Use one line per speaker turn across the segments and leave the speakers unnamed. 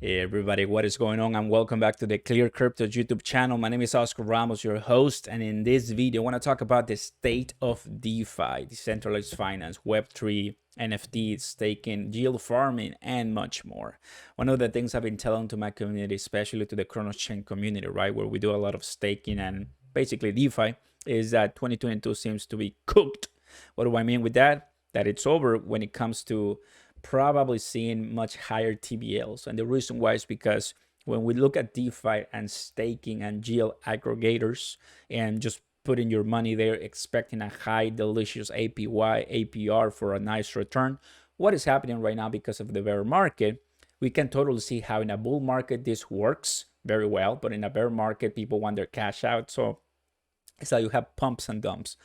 Hey everybody, what is going on? And welcome back to the ClearCryptos YouTube channel. My name is Oscar Ramos, your host, and in this video I want to talk about the state of DeFi, decentralized finance, Web3, NFTs, staking, yield farming, and much more. One of the things I've been telling to my community, especially to the Chronos Chain community, right, where we do a lot of staking and basically DeFi, is that 2022 seems to be cooked. What do I mean with that? That it's over when it comes to probably seeing much higher TVLs. And the reason why is because when we look at DeFi and staking and yield aggregators and just putting your money there, expecting a high, delicious APY, APR for a nice return, what is happening right now because of the bear market, we can totally see how in a bull market this works very well, but in a bear market, people want their cash out. So it's like you have pumps and dumps,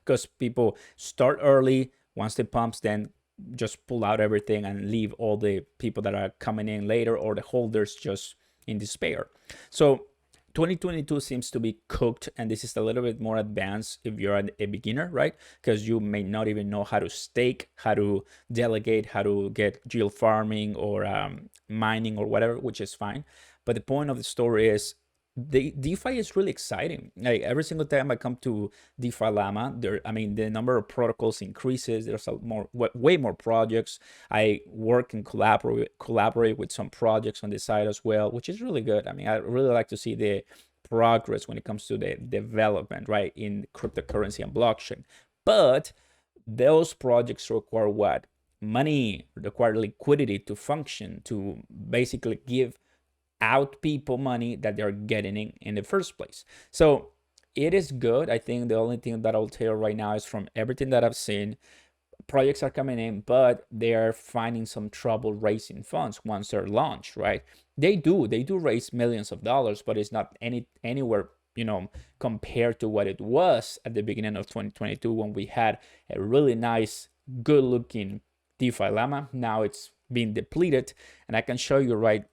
because people start early. Once they pumps, then just pull out everything and leave all the people that are coming in later or the holders just in despair. So 2022 seems to be cooked, and this is a little bit more advanced if you're a beginner, right? Because you may not even know how to stake, how to delegate, how to get yield farming or mining or whatever, which is fine. But the point of the story is the DeFi is really exciting. Like every single time I come to DeFi Llama, the number of protocols increases. There's way more projects. I work and collaborate with some projects on the side as well, which is really good. I mean, I really like to see the progress when it comes to the development, right, in cryptocurrency and blockchain. But those projects require what? Money, require liquidity to function, to basically give out people money that they're getting in the first place. So it is good. I think the only thing that I'll tell you right now is from everything that I've seen, projects are coming in, but they're finding some trouble raising funds once they're launched, right? They do raise millions of dollars, but it's not anywhere, compared to what it was at the beginning of 2022 when we had a really nice, good looking DeFi Llama. Now it's being depleted, and I can show you right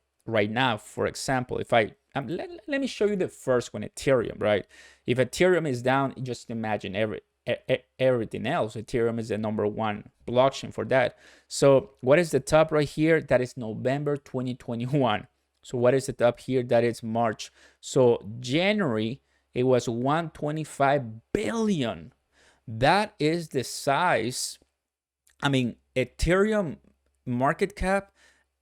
now. For example, if I let me show you the first one, Ethereum, right? If Ethereum is down, just imagine everything else. Ethereum is the #1 blockchain for that. So what is the top right here? That is November 2021. So what is the top here? That is March. So January, it was 125 billion. That is the size. I mean, Ethereum market cap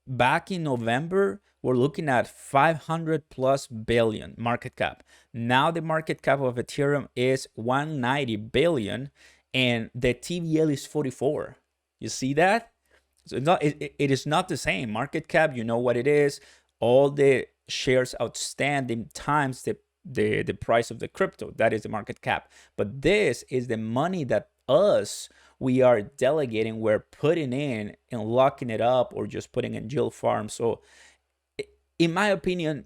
back in November, we're looking at 500+ billion market cap. Now the market cap of Ethereum is 190 billion and the TVL is 44. You see that? So it is not the same. Market cap, you know what it is. All the shares outstanding times the price of the crypto. That is the market cap. But this is the money that we are delegating, we're putting in and locking it up or just putting in yield farm. So in my opinion,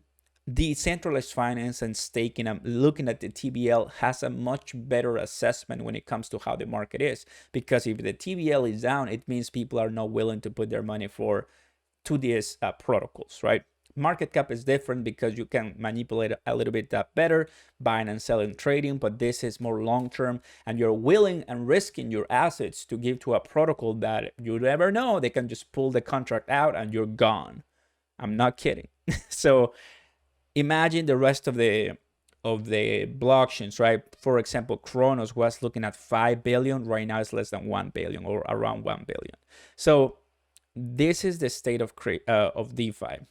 decentralized finance and staking, I'm looking at the TVL, has a much better assessment when it comes to how the market is. Because if the TVL is down, it means people are not willing to put their money to these protocols, right? Market cap is different because you can manipulate a little bit that better, buying and selling, trading, but this is more long-term, and you're willing and risking your assets to give to a protocol that you never know. They can just pull the contract out and you're gone. I'm not kidding. So imagine the rest of the blockchains, right? For example, Chronos was looking at 5 billion. Right now it's less than 1 billion or around 1 billion. So this is the state of DeFi.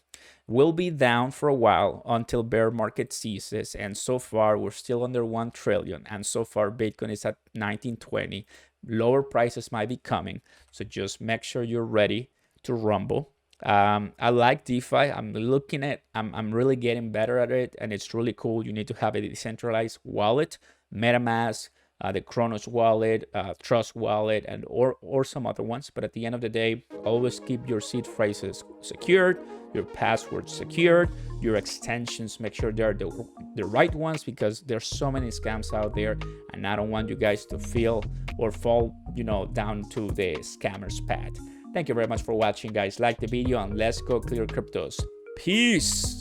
Will be down for a while until bear market ceases, and so far we're still under 1 trillion, and so far Bitcoin is at 1920. Lower prices might be coming, so just make sure you're ready to rumble. I like DeFi. I'm really getting better at it, and it's really cool. You need to have a decentralized wallet, MetaMask, the Chronos wallet, Trust wallet, and or some other ones. But at the end of the day, always keep your seed phrases secured, your passwords secured, your extensions, make sure they're the right ones, because there's so many scams out there, and I don't want you guys to feel or fall, down to the scammer's path. Thank you very much for watching, guys. Like the video, and let's go ClearCryptos. Peace.